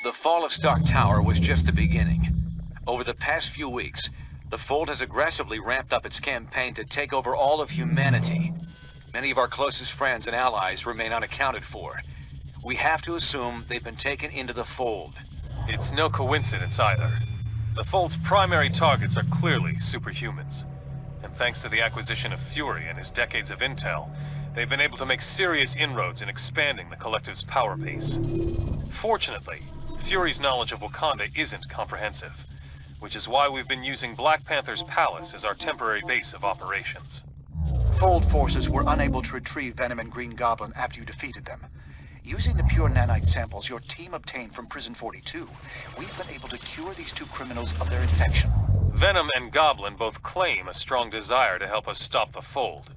The fall of Stark Tower was just the beginning. Over the past few weeks, the Fold has aggressively ramped up its campaign to take over all of humanity. Many of our closest friends and allies remain unaccounted for. We have to assume they've been taken into the Fold. It's no coincidence either. The Fold's primary targets are clearly superhumans. And thanks to the acquisition of Fury and his decades of intel, they've been able to make serious inroads in expanding the Collective's power base. Fortunately, Fury's knowledge of Wakanda isn't comprehensive, which is why we've been using Black Panther's palace as our temporary base of operations. Fold forces were unable to retrieve Venom and Green Goblin after you defeated them. Using the pure nanite samples your team obtained from Prison 42, we've been able to cure these two criminals of their infection. Venom and Goblin both claim a strong desire to help us stop the Fold.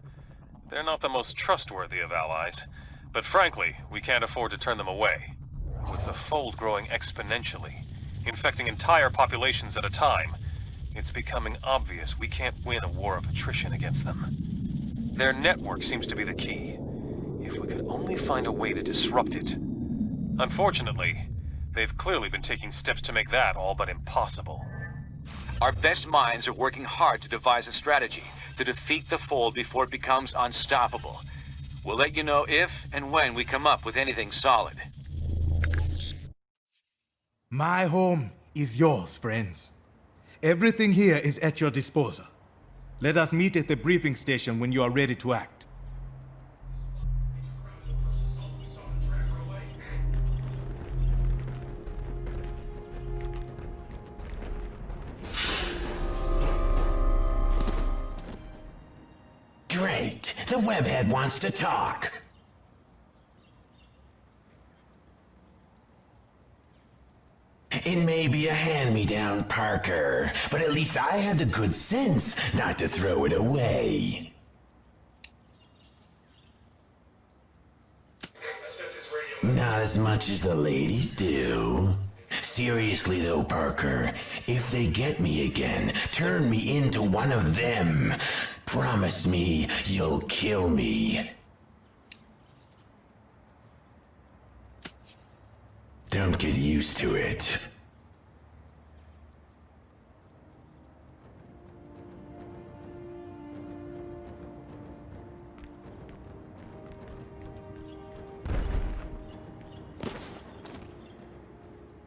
They're not the most trustworthy of allies, but frankly, we can't afford to turn them away. With the Fold growing exponentially, infecting entire populations at a time, it's becoming obvious we can't win a war of attrition against them. Their network seems to be the key. If we could only find a way to disrupt it. Unfortunately, they've clearly been taking steps to make that all but impossible. Our best minds are working hard to devise a strategy to defeat the Fold before it becomes unstoppable. We'll let you know if and when we come up with anything solid. My home is yours, friends. Everything here is at your disposal. Let us meet at the briefing station when you are ready to act. Great. The webhead wants to talk. It may be a hand-me-down, Parker, but at least I had the good sense not to throw it away. Not as much as the ladies do. Seriously though, Parker, if they get me again, turn me into one of them. Promise me you'll kill me. Don't get used to it.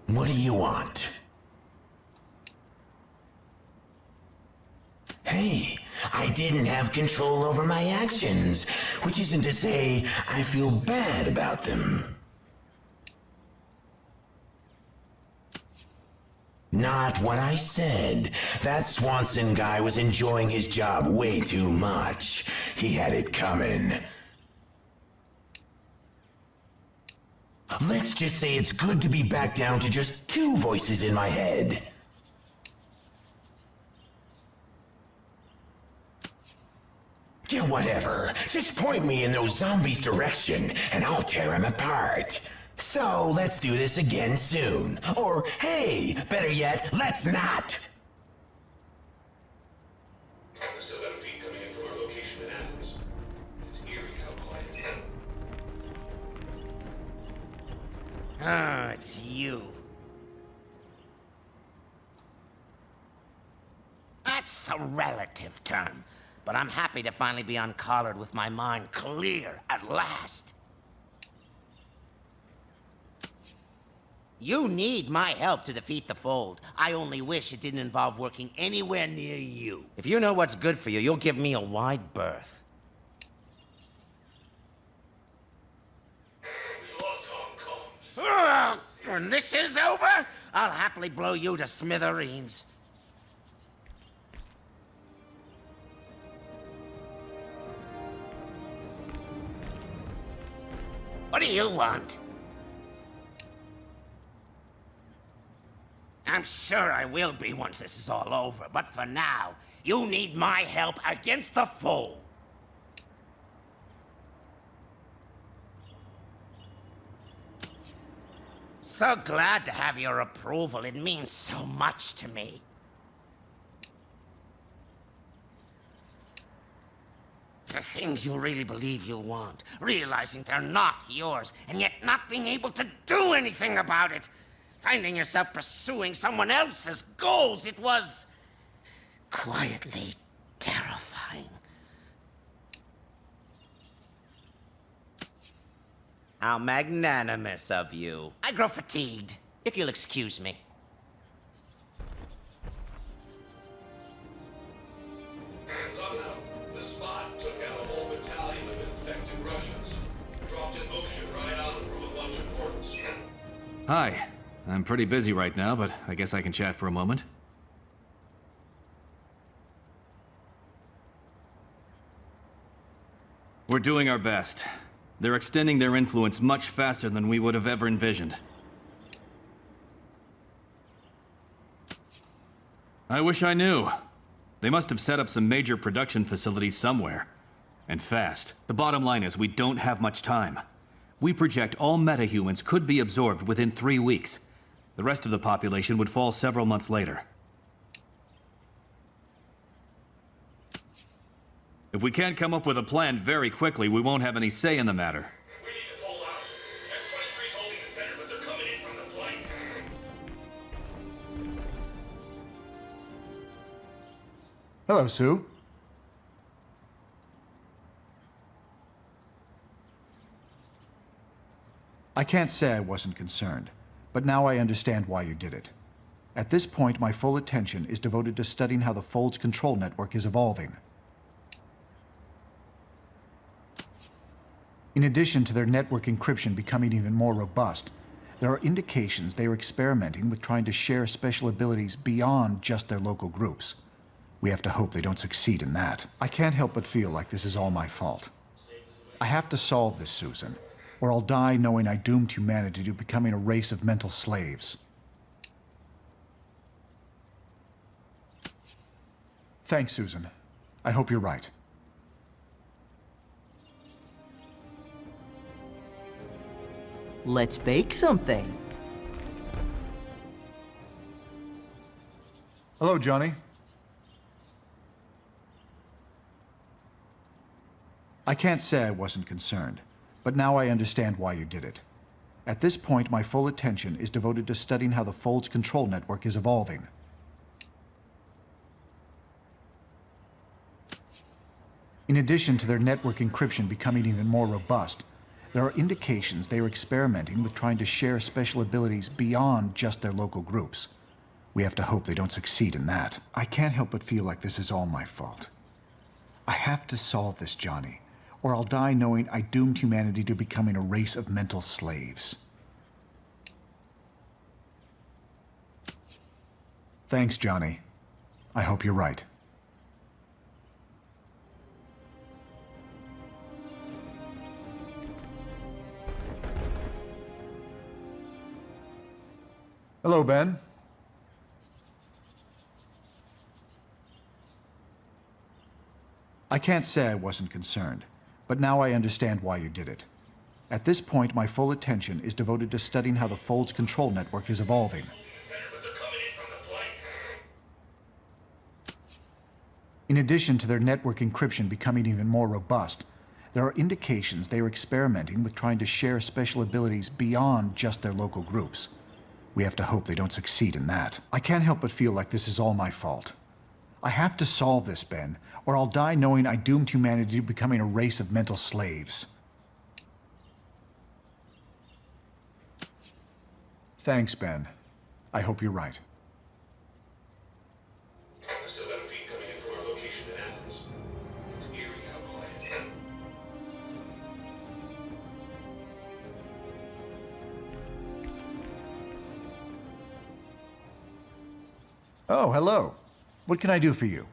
What do you want? Hey, I didn't have control over my actions, which isn't to say I feel bad about them. Not what I said. That Swanson guy was enjoying his job way too much. He had it coming. Let's just say it's good to be back down to just two voices in my head. Yeah, whatever. Just point me in those zombies' direction, and I'll tear them apart. So, let's do this again soon. Or, hey, better yet, let's not! Ah, it's you. That's a relative term, but I'm happy to finally be uncollared with my mind clear at last. You need my help to defeat the Fold. I only wish it didn't involve working anywhere near you. If you know what's good for you, you'll give me a wide berth. When this is over, I'll happily blow you to smithereens. What do you want? I'm sure I will be once this is all over, but for now, you need my help against the Fold. So glad to have your approval. It means so much to me. The things you really believe you want, realizing they're not yours, and yet not being able to do anything about it. Finding yourself pursuing someone else's goals, it was quietly terrifying. How magnanimous of you. I grow fatigued, if you'll excuse me. Hands up now. The spot took out a whole battalion of infected Russians. Dropped in motion right on them from a bunch of ports. Hi. I'm pretty busy right now, but I guess I can chat for a moment. We're doing our best. They're extending their influence much faster than we would have ever envisioned. I wish I knew. They must have set up some major production facilities somewhere. And fast. The bottom line is we don't have much time. We project all metahumans could be absorbed within 3 weeks. The rest of the population would fall several months later. If we can't come up with a plan very quickly, we won't have any say in the matter. We need to pull out. X-23's holding the center, but they're coming in from the flank. Hello, Sue. I can't say I wasn't concerned, but now I understand why you did it. At this point, my full attention is devoted to studying how the Fold's control network is evolving. In addition to their network encryption becoming even more robust, there are indications they are experimenting with trying to share special abilities beyond just their local groups. We have to hope they don't succeed in that. I can't help but feel like this is all my fault. I have to solve this, Susan, or I'll die knowing I doomed humanity to becoming a race of mental slaves. Thanks, Susan. I hope you're right. Let's bake something. Hello, Johnny. I can't say I wasn't concerned, but now I understand why you did it. At this point, my full attention is devoted to studying how the Fold's control network is evolving. In addition to their network encryption becoming even more robust, there are indications they are experimenting with trying to share special abilities beyond just their local groups. We have to hope they don't succeed in that. I can't help but feel like this is all my fault. I have to solve this, Johnny, or I'll die knowing I doomed humanity to becoming a race of mental slaves. Thanks, Johnny. I hope you're right. Hello, Ben. I can't say I wasn't concerned, but now I understand why you did it. At this point, my full attention is devoted to studying how the Fold's control network is evolving. In addition to their network encryption becoming even more robust, there are indications they are experimenting with trying to share special abilities beyond just their local groups. We have to hope they don't succeed in that. I can't help but feel like this is all my fault. I have to solve this, Ben, or I'll die knowing I doomed humanity to becoming a race of mental slaves. Thanks, Ben. I hope you're right. We still got a feed coming in from our location in Athens. It's eerie how quiet. Oh, hello. What can I do for you?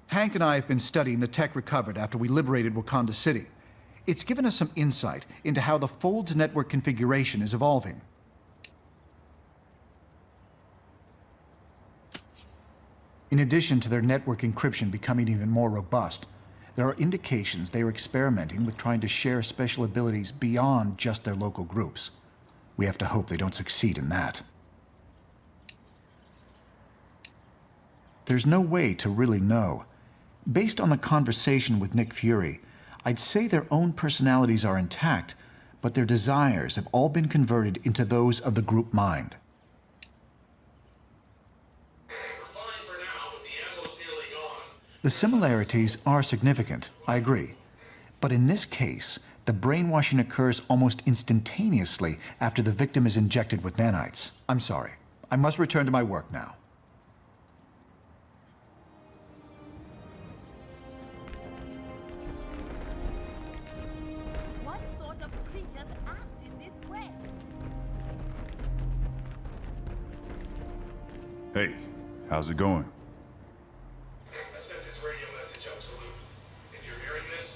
Hank and I have been studying the tech recovered after we liberated Wakanda City. It's given us some insight into how the Fold's network configuration is evolving. In addition to their network encryption becoming even more robust, there are indications they are experimenting with trying to share special abilities beyond just their local groups. We have to hope they don't succeed in that. There's no way to really know. Based on a conversation with Nick Fury, I'd say their own personalities are intact, but their desires have all been converted into those of the group mind. We're fine for now, but the ammo's nearly gone. The similarities are significant, I agree. But in this case, the brainwashing occurs almost instantaneously after the victim is injected with nanites. I'm sorry. I must return to my work now. What sort of creatures act in this way? Hey, how's it going? I sent this radio message out to Luke. If you're hearing this,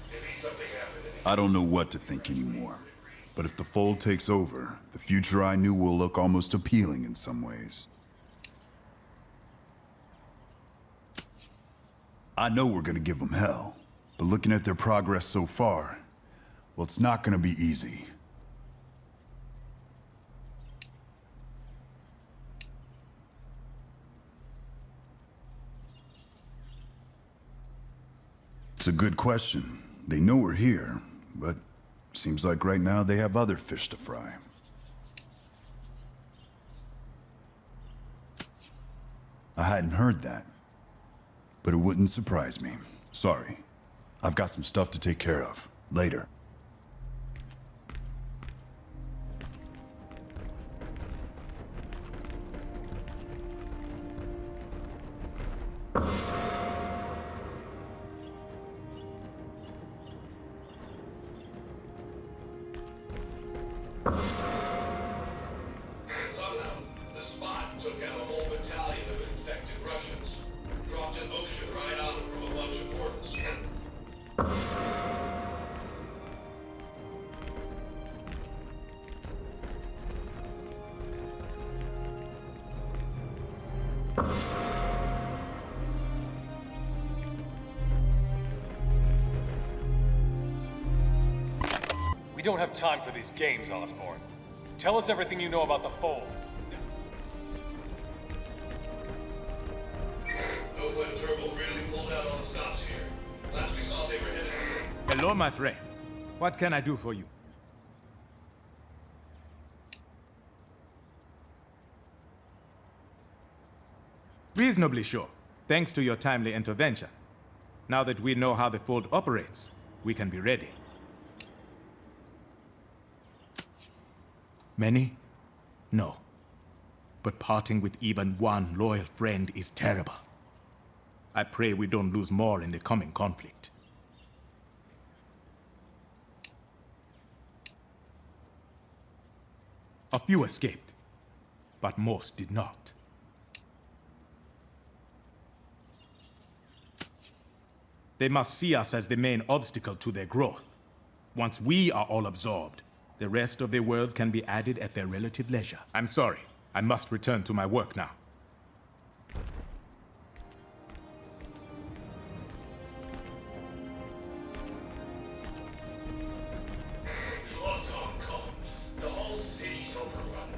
maybe something happened and I don't know what to think anymore. But if the Fold takes over, the future I knew will look almost appealing in some ways. I know we're gonna give them hell, but looking at their progress so far, well, it's not gonna be easy. It's a good question. They know we're here, but seems like right now they have other fish to fry. I hadn't heard that, but it wouldn't surprise me. Sorry. I've got some stuff to take care of. Later. somehow, the spot took out a whole battalion of infected Russians. Dropped an ocean right on them from a bunch of portals. We don't have time for these games, Osborn. Tell us everything you know about the Fold. Nova and Turbo really pulled out all the stops here. Last we saw, they were headed. Hello, my friend. What can I do for you? Reasonably sure, thanks to your timely intervention. Now that we know how the Fold operates, we can be ready. Many? No. But parting with even one loyal friend is terrible. I pray we don't lose more in the coming conflict. A few escaped, but most did not. They must see us as the main obstacle to their growth. Once we are all absorbed, the rest of the world can be added at their relative leisure. I'm sorry. I must return to my work now. Lost Hong Kong. The whole city's overrun.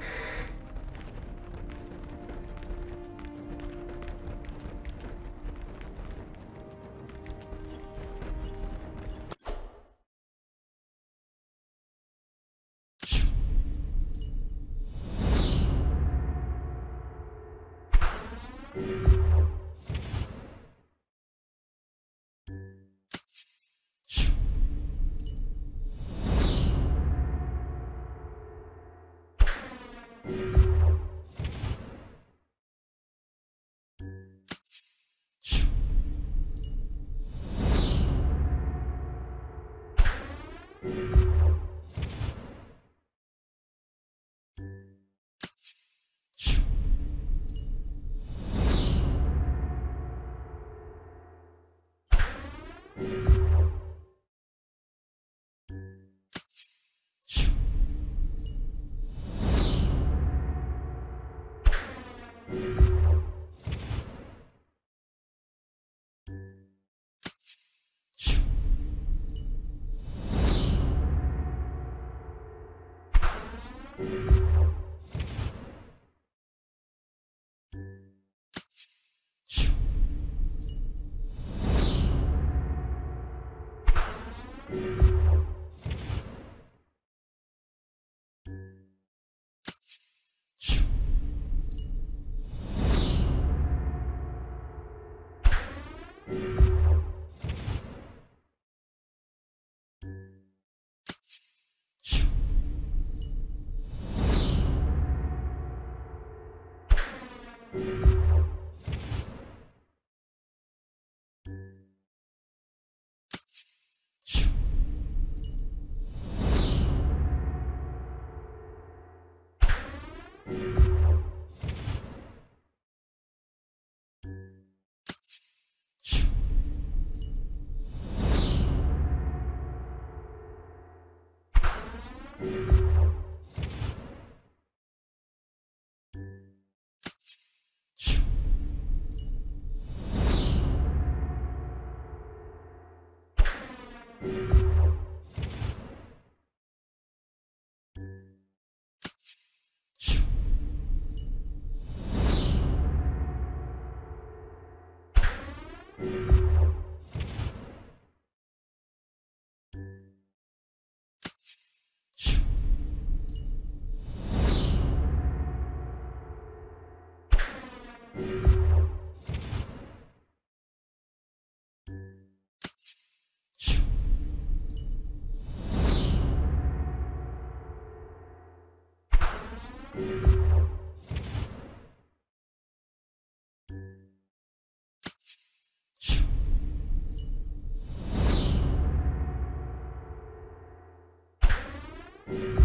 Thank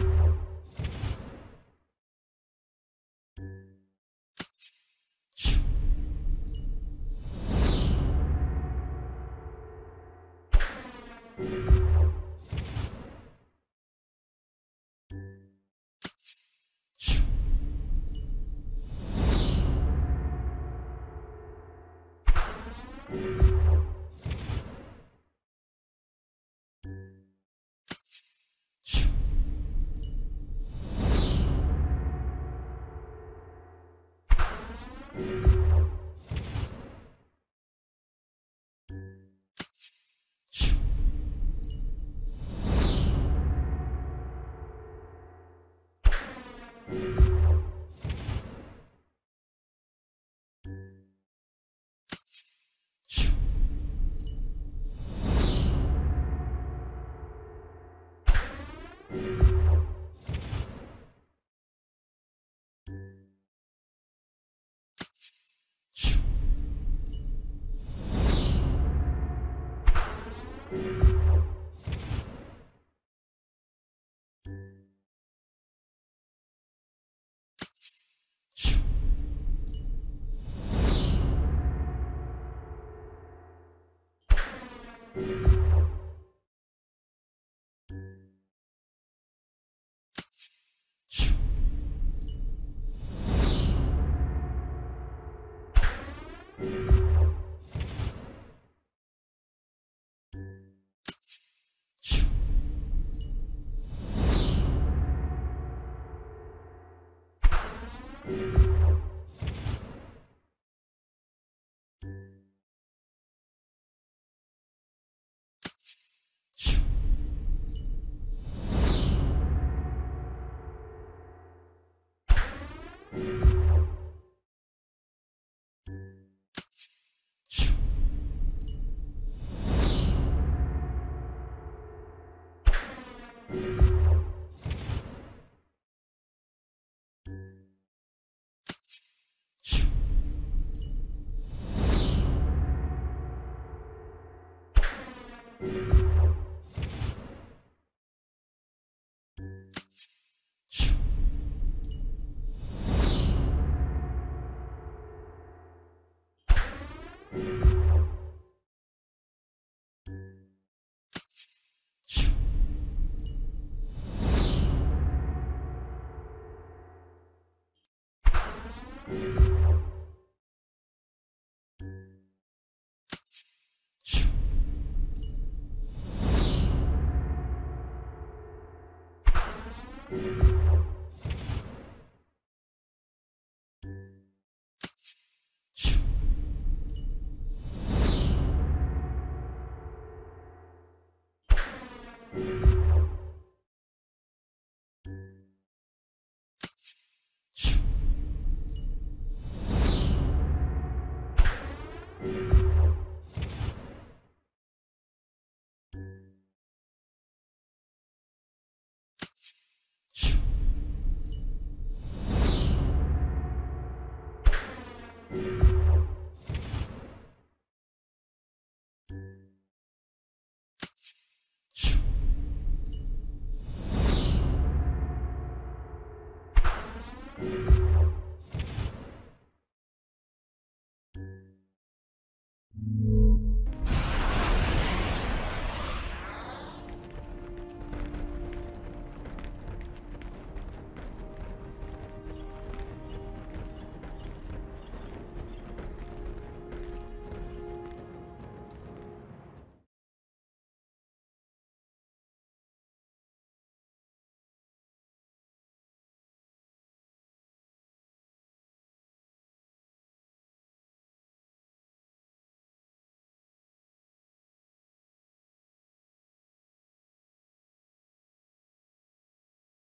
you.